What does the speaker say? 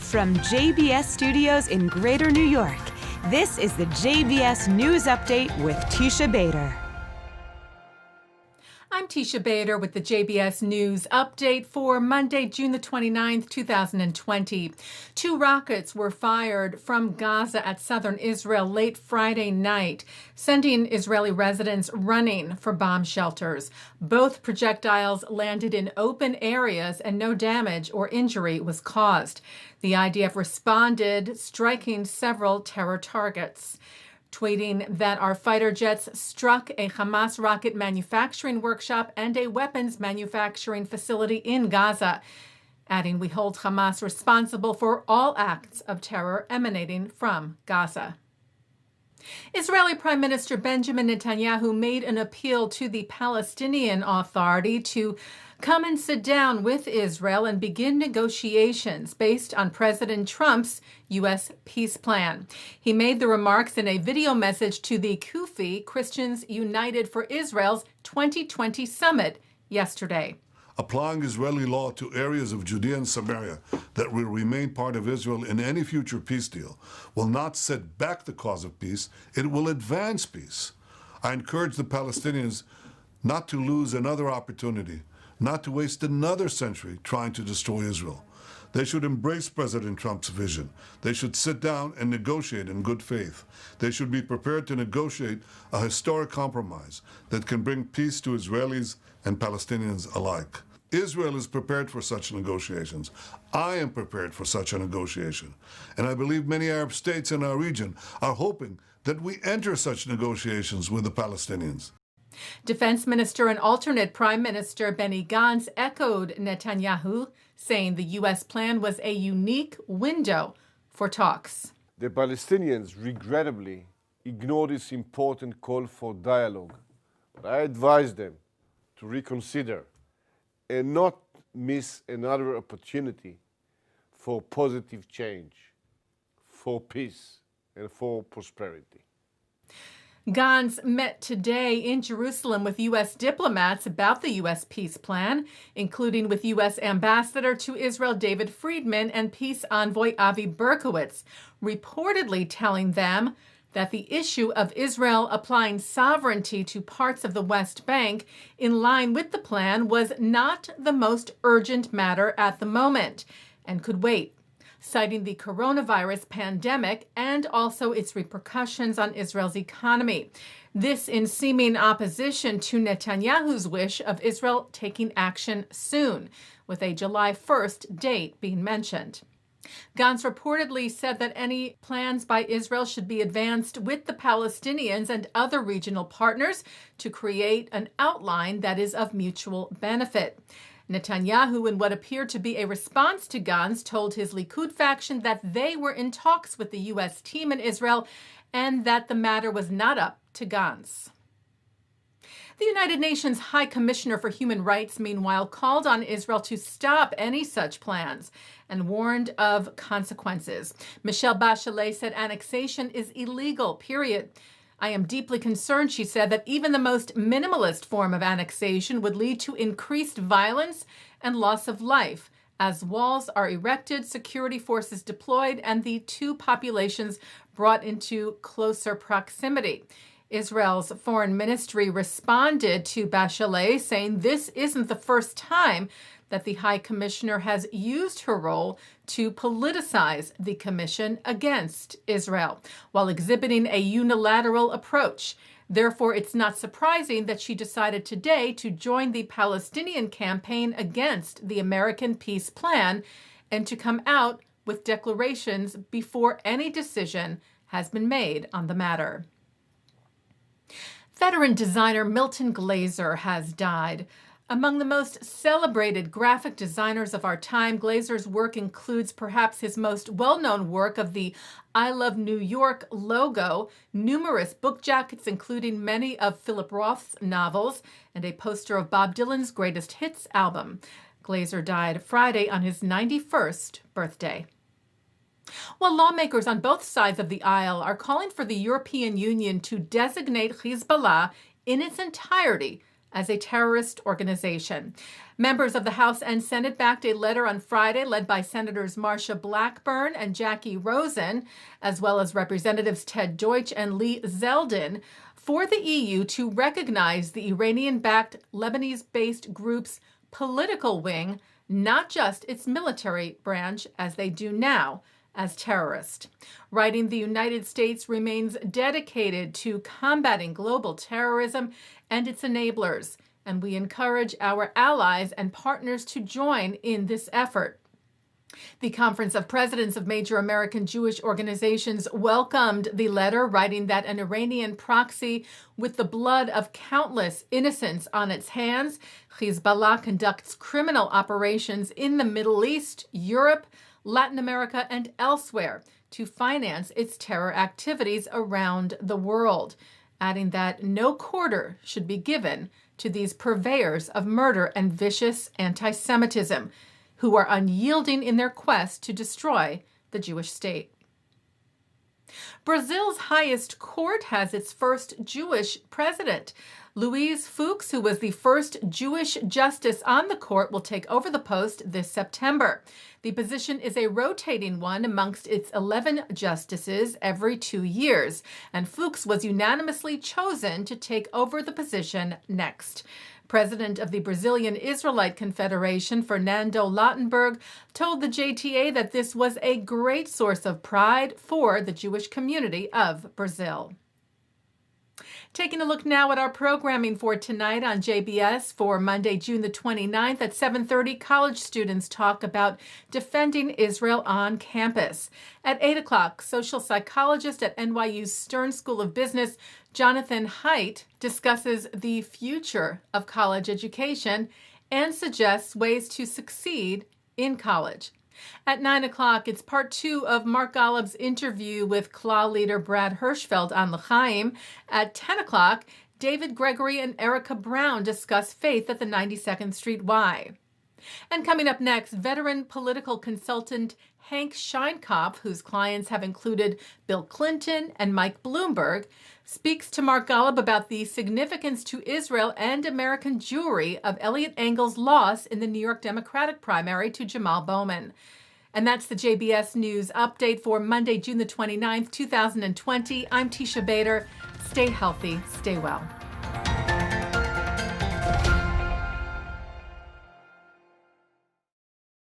From JBS Studios in Greater New York, this is the JBS News Update with Teisha Bader. I'm Teisha Bader with the JBS News Update for Monday, June the 29th, 2020. 2 rockets were fired from Gaza at southern Israel late Friday night, sending Israeli residents running for bomb shelters. Both projectiles landed in open areas and no damage or injury was caused. The IDF responded, striking several terror targets. Tweeting that our fighter jets struck a Hamas rocket manufacturing workshop and a weapons manufacturing facility in Gaza, adding we hold Hamas responsible for all acts of terror emanating from Gaza. Israeli Prime Minister Benjamin Netanyahu made an appeal to the Palestinian Authority to come and sit down with Israel and begin negotiations based on President Trump's U.S. peace plan. He made the remarks in a video message to the CUFI, Christians United for Israel's 2020 summit yesterday. Applying Israeli law to areas of Judea and Samaria that will remain part of Israel in any future peace deal will not set back the cause of peace, it will advance peace. I encourage the Palestinians not to lose another opportunity, not to waste another century trying to destroy Israel. They should embrace President Trump's vision. They should sit down and negotiate in good faith. They should be prepared to negotiate a historic compromise that can bring peace to Israelis and Palestinians alike. Israel is prepared for such negotiations. I am prepared for such a negotiation. And I believe many Arab states in our region are hoping that we enter such negotiations with the Palestinians. Defense Minister and alternate Prime Minister Benny Gantz echoed Netanyahu, saying the U.S. plan was a unique window for talks. The Palestinians regrettably ignored this important call for dialogue, but I advise them to reconsider and not miss another opportunity for positive change, for peace, and for prosperity. Gantz met today in Jerusalem with U.S. diplomats about the U.S. peace plan, including with U.S. Ambassador to Israel David Friedman and peace envoy Avi Berkowitz, reportedly telling them that the issue of Israel applying sovereignty to parts of the West Bank in line with the plan was not the most urgent matter at the moment and could wait, citing the coronavirus pandemic and also its repercussions on Israel's economy. This in seeming opposition to Netanyahu's wish of Israel taking action soon, with a July 1st date being mentioned. Gantz reportedly said that any plans by Israel should be advanced with the Palestinians and other regional partners to create an outline that is of mutual benefit. Netanyahu, in what appeared to be a response to Gantz, told his Likud faction that they were in talks with the U.S. team in Israel and that the matter was not up to Gantz. The United Nations High Commissioner for Human Rights, meanwhile, called on Israel to stop any such plans and warned of consequences. Michelle Bachelet said annexation is illegal, period. I am deeply concerned, she said, that even the most minimalist form of annexation would lead to increased violence and loss of life as walls are erected, security forces deployed, and the two populations brought into closer proximity. Israel's foreign ministry responded to Bachelet, saying this isn't the first time that the High Commissioner has used her role to politicize the commission against Israel, while exhibiting a unilateral approach. Therefore, it's not surprising that she decided today to join the Palestinian campaign against the American peace plan and to come out with declarations before any decision has been made on the matter. Veteran designer Milton Glaser has died. Among the most celebrated graphic designers of our time, Glaser's work includes perhaps his most well-known work of the I Love New York logo, numerous book jackets including many of Philip Roth's novels, and a poster of Bob Dylan's greatest hits album. Glaser died Friday on his 91st birthday. While lawmakers on both sides of the aisle are calling for the European Union to designate Hezbollah in its entirety as a terrorist organization. Members of the House and Senate backed a letter on Friday led by Senators Marsha Blackburn and Jackie Rosen, as well as Representatives Ted Deutsch and Lee Zeldin, for the EU to recognize the Iranian-backed Lebanese-based group's political wing, not just its military branch, as they do now, as terrorist. Writing, the United States remains dedicated to combating global terrorism and its enablers, and we encourage our allies and partners to join in this effort. The Conference of Presidents of Major American Jewish Organizations welcomed the letter, writing that an Iranian proxy with the blood of countless innocents on its hands, Hezbollah conducts criminal operations in the Middle East, Europe, Latin America, and elsewhere to finance its terror activities around the world, adding that no quarter should be given to these purveyors of murder and vicious anti-Semitism, who are unyielding in their quest to destroy the Jewish state. Brazil's highest court has its first Jewish president. Luiz Fux, who was the first Jewish justice on the court, will take over the post this September. The position is a rotating one amongst its 11 justices every 2 years, and Fux was unanimously chosen to take over the position next. President of the Brazilian Israelite Confederation, Fernando Lautenberg, told the JTA that this was a great source of pride for the Jewish community of Brazil. Taking a look now at our programming for tonight on JBS for Monday, June the 29th at 7:30, college students talk about defending Israel on campus. At 8 o'clock, social psychologist at NYU's Stern School of Business, Jonathan Hight, discusses the future of college education and suggests ways to succeed in college. At 9 o'clock, it's part 2 of Mark Golub's interview with CLA leader Brad Hirschfeld on L'chaim. At 10 o'clock, David Gregory and Erica Brown discuss faith at the 92nd Street Y. And coming up next, veteran political consultant Hank Scheinkopf, whose clients have included Bill Clinton and Mike Bloomberg, speaks to Mark Golub about the significance to Israel and American Jewry of Eliot Engel's loss in the New York Democratic primary to Jamal Bowman. And that's the JBS News Update for Monday, June the 29th, 2020. I'm Teisha Bader. Stay healthy, stay well.